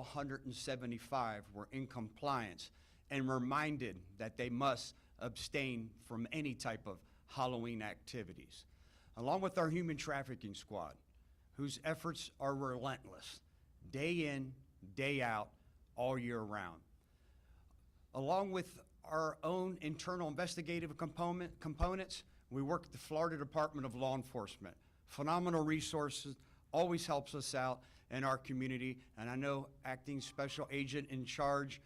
175 were in compliance and reminded that they must abstain from any type of Halloween activities. Along with our human trafficking squad, whose efforts are relentless, day in, day out, all year round. Along with our own internal investigative components, we work with the Florida Department of Law Enforcement. Phenomenal resources, always helps us out in our community. And I know Acting Special Agent in Charge,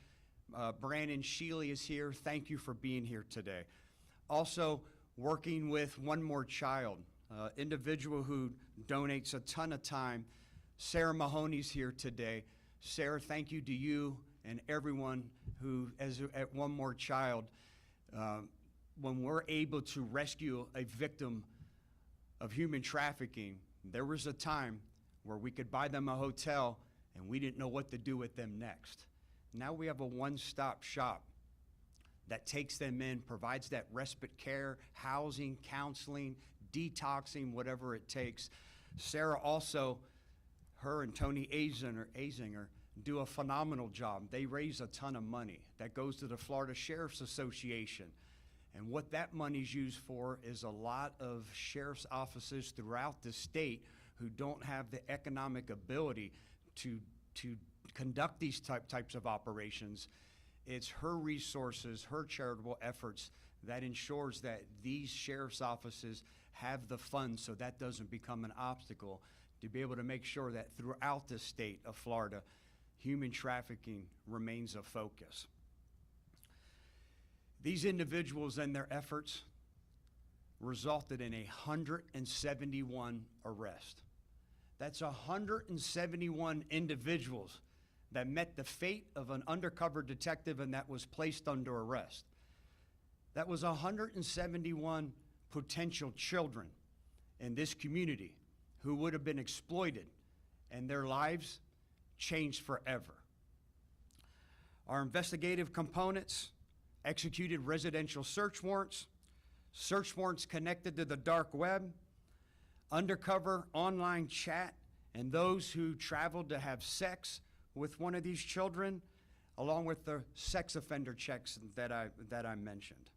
Brandon Shealy is here. Thank you for being here today. Also, working with One More Child, individual who donates a ton of time. Sarah Mahoney's here today. Sarah, thank you to you and everyone who, at One More Child, when we're able to rescue a victim of human trafficking, there was a time where we could buy them a hotel and we didn't know what to do with them next. Now we have a one-stop shop that takes them in, provides that respite care, housing, counseling, detoxing, whatever it takes. Sarah also, her and Tony Azinger do a phenomenal job. They raise a ton of money that goes to the Florida Sheriff's Association. And what that money's used for is a lot of sheriff's offices throughout the state who don't have the economic ability to conduct these types of operations. It's her resources, her charitable efforts that ensures that these sheriff's offices have the funds so that doesn't become an obstacle to be able to make sure that throughout the state of Florida, human trafficking remains a focus. These individuals and their efforts resulted in 171 arrests. That's 171 individuals that met the fate of an undercover detective and that was placed under arrest. That was 171 potential children in this community who would have been exploited and their lives changed forever. Our investigative components executed residential search warrants connected to the dark web, undercover online chat, and those who traveled to have sex with one of these children, along with the sex offender checks that I mentioned.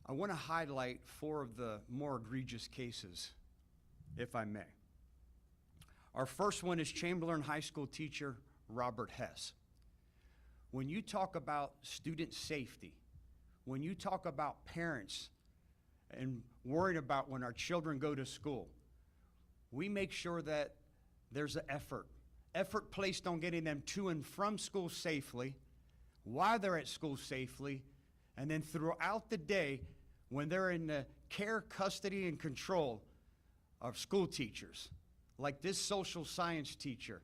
I want to highlight 4 of the more egregious cases, if I may. Our first one is Chamberlain High School teacher Robert Hess. When you talk about student safety, when you talk about parents and worrying about when our children go to school, we make sure that there's an effort placed on getting them to and from school safely, while they're at school safely, and then throughout the day when they're in the care, custody, and control of school teachers, like this social science teacher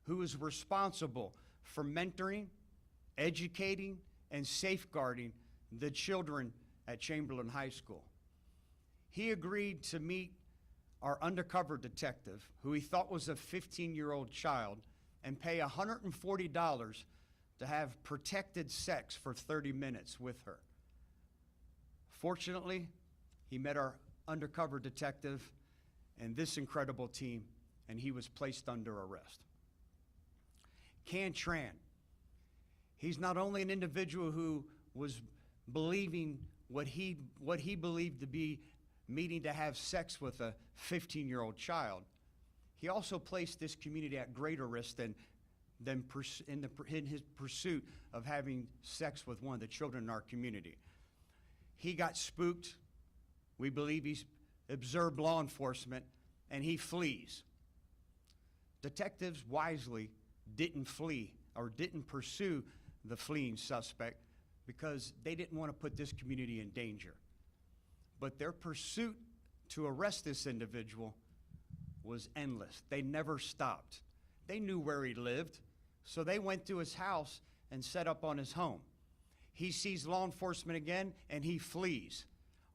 who is responsible for mentoring, educating, and safeguarding the children at Chamberlain High School. He agreed to meet our undercover detective, who he thought was a 15-year-old child, and pay $140 to have protected sex for 30 minutes with her. Fortunately, he met our undercover detective and this incredible team, and he was placed under arrest. Can Tran, he's not only an individual who was believing what he believed to be meeting to have sex with a 15-year-old child, he also placed this community at greater risk in his pursuit of having sex with one of the children in our community. He got spooked. We believe he's observed law enforcement, and he flees. Detectives wisely didn't flee or didn't pursue the fleeing suspect because they didn't want to put this community in danger. But their pursuit to arrest this individual was endless. They never stopped. They knew where he lived, so they went to his house and set up on his home. He sees law enforcement again, and he flees.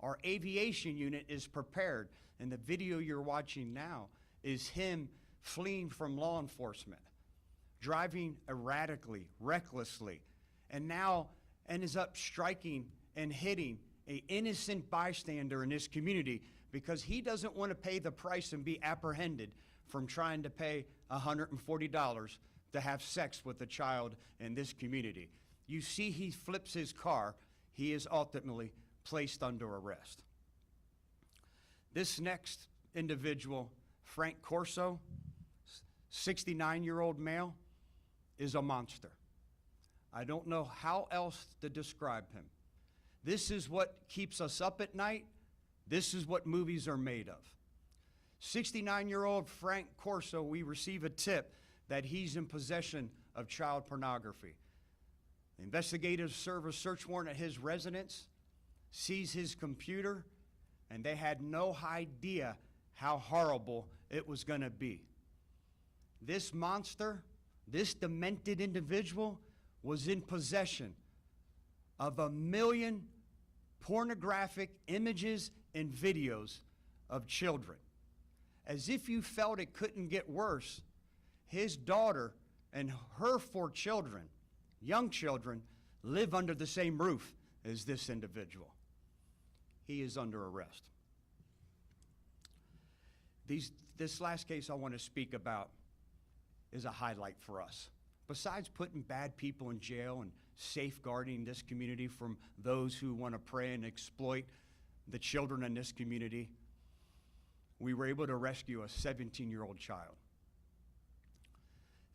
Our aviation unit is prepared, and the video you're watching now is him fleeing from law enforcement, driving erratically, recklessly, and now ends up striking and hitting an innocent bystander in this community because he doesn't want to pay the price and be apprehended from trying to pay $140 to have sex with a child in this community. You see he flips his car, he is ultimately placed under arrest. This next individual, Frank Corso, 69-year-old male, is a monster. I don't know how else to describe him. This is what keeps us up at night. This is what movies are made of. 69-year-old Frank Corso, we receive a tip that he's in possession of child pornography. The investigators serve a search warrant at his residence, seize his computer, and they had no idea how horrible it was going to be. This monster, this demented individual, was in possession of 1 million pornographic images and videos of children. As if you felt it couldn't get worse, his daughter and her 4 children, young children, live under the same roof as this individual. He is under arrest. This last case I want to speak about is a highlight for us. Besides putting bad people in jail and safeguarding this community from those who want to prey and exploit the children in this community, we were able to rescue a 17-year-old child.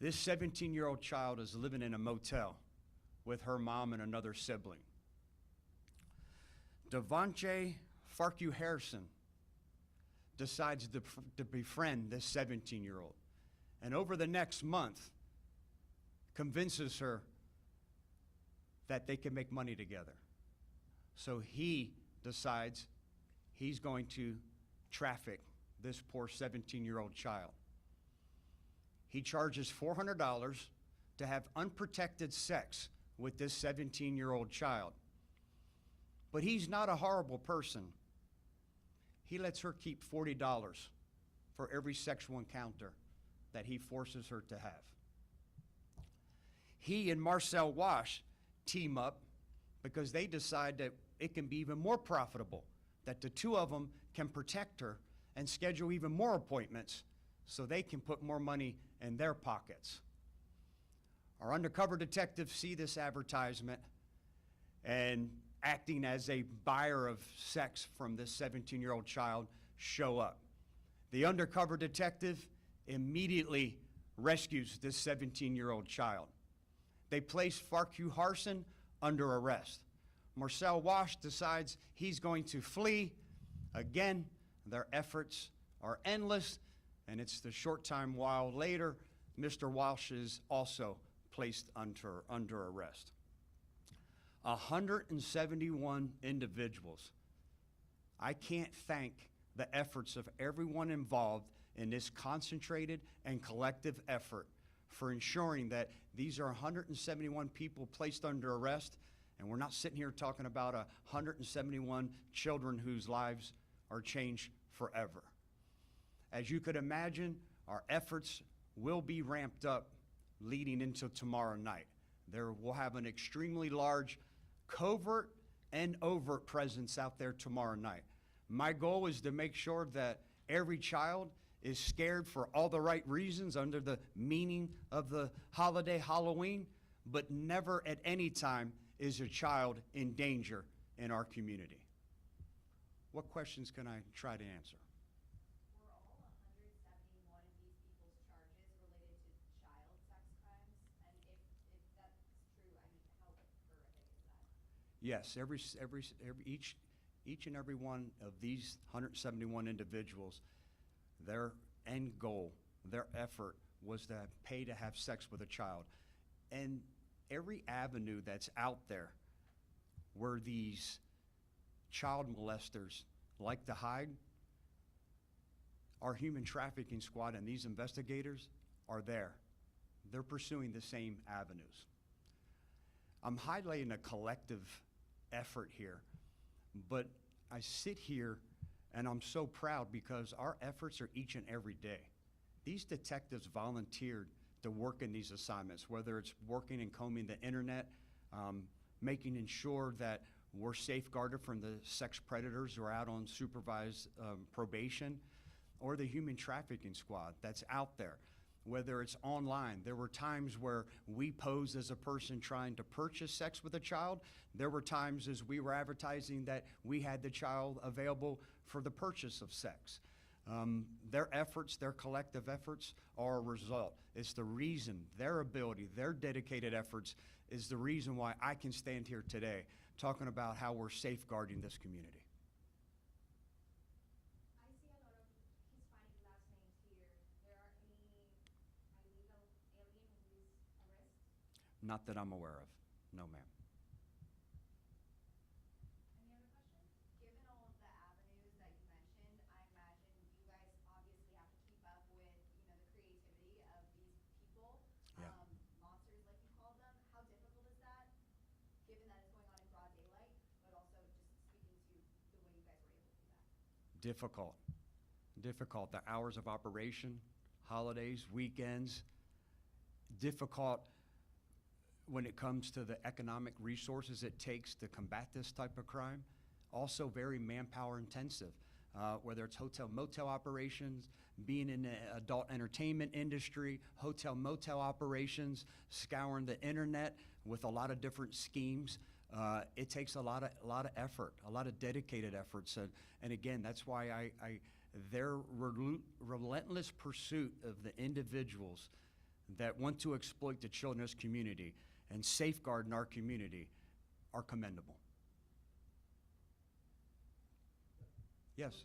This 17-year-old child is living in a motel with her mom and another sibling. Devontae Farku Harrison decides to befriend this 17-year-old, and over the next month convinces her that they can make money together. So he decides he's going to traffic this poor 17-year-old child. He charges $400 to have unprotected sex with this 17-year-old child. But he's not a horrible person. He lets her keep $40 for every sexual encounter that he forces her to have. He and Marcel Wash team up because they decide that it can be even more profitable, that the two of them can protect her and schedule even more appointments so they can put more money in their pockets. Our undercover detectives see this advertisement and, acting as a buyer of sex from this 17-year-old child, show up. The undercover detective immediately rescues this 17-year-old child. They place Farku Harrison under arrest. Marcel Wash decides he's going to flee. Again, their efforts are endless, and it's the short time while later, Mr. Walsh is also placed under arrest. 171 individuals. I can't thank the efforts of everyone involved in this concentrated and collective effort for ensuring that these are 171 people placed under arrest, and we're not sitting here talking about 171 children whose lives are changed forever. As you could imagine, our efforts will be ramped up leading into tomorrow night. There will have an extremely large covert and overt presence out there tomorrow night. My goal is to make sure that every child is scared for all the right reasons under the meaning of the holiday Halloween, but never at any time is a child in danger in our community. What questions can I try to answer? Were all 171 of these people's charges related to child sex crimes? And if that's true, I mean, how horrific is that? Yes, each and every one of these 171 individuals, their end goal, their effort was to pay to have sex with a child. And every avenue that's out there where these child molesters like to hide, our human trafficking squad and these investigators are there. They're pursuing the same avenues. I'm highlighting a collective effort here, but I sit here and I'm so proud because our efforts are each and every day. These detectives volunteered to work in these assignments, whether it's working and combing the internet, making sure that we're safeguarded from the sex predators who are out on supervised probation, or the human trafficking squad that's out there. whether it's online. There were times where we posed as a person trying to purchase sex with a child. There were times as we were advertising that we had the child available for the purchase of sex. Their efforts, their collective efforts are a result. It's the reason, their ability, their dedicated efforts is the reason why I can stand here today talking about how we're safeguarding this community. I see a lot of Hispanic last names here. There are any illegal alien in this arrest? Not that I'm aware of. No, ma'am. Any other questions? Given all of the avenues that you mentioned, I imagine you guys obviously have to keep up with, the creativity of these people, Yeah. monsters like you call them. How difficult is that, given that it's going on in broad daylight, but also just speaking to the way you guys were able to do that? Difficult. Difficult. The hours of operation, holidays, weekends. Difficult when it comes to the economic resources it takes to combat this type of crime. Also very manpower intensive, whether it's hotel motel operations, being in the adult entertainment industry, hotel motel operations, scouring the internet with a lot of different schemes. It takes a lot of effort, a lot of dedicated efforts. And again, that's why their relentless pursuit of the individuals that want to exploit the children of this community and safeguard in our community are commendable. Yes.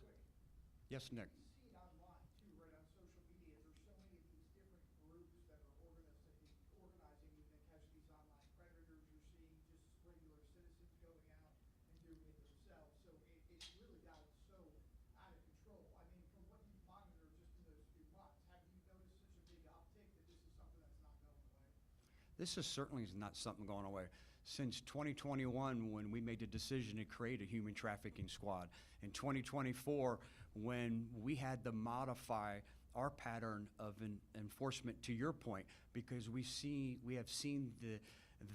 Yes, Nick. You see it online too, right, on social media. There's so many of these different groups that are organizing even to catch these online predators. You're seeing just regular citizens going out and doing it themselves. So it's really gotten so out of control. I mean, from what you've monitored just in those few months, have you noticed such a big uptick that this is something that's not going away? This is certainly not something going away. Since 2021, when we made the decision to create a human trafficking squad, in 2024, when we had to modify our pattern of enforcement, to your point, because we have seen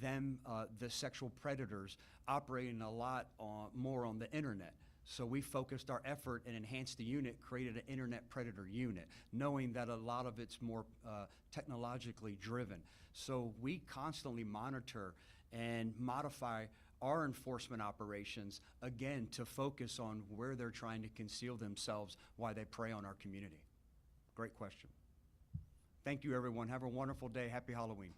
the sexual predators operating a lot more on the internet. So we focused our effort and enhanced the unit, created an internet predator unit, knowing that a lot of it's more technologically driven. So we constantly monitor and modify our enforcement operations, again, to focus on where they're trying to conceal themselves while they prey on our community. Great question. Thank you, everyone. Have a wonderful day. Happy Halloween.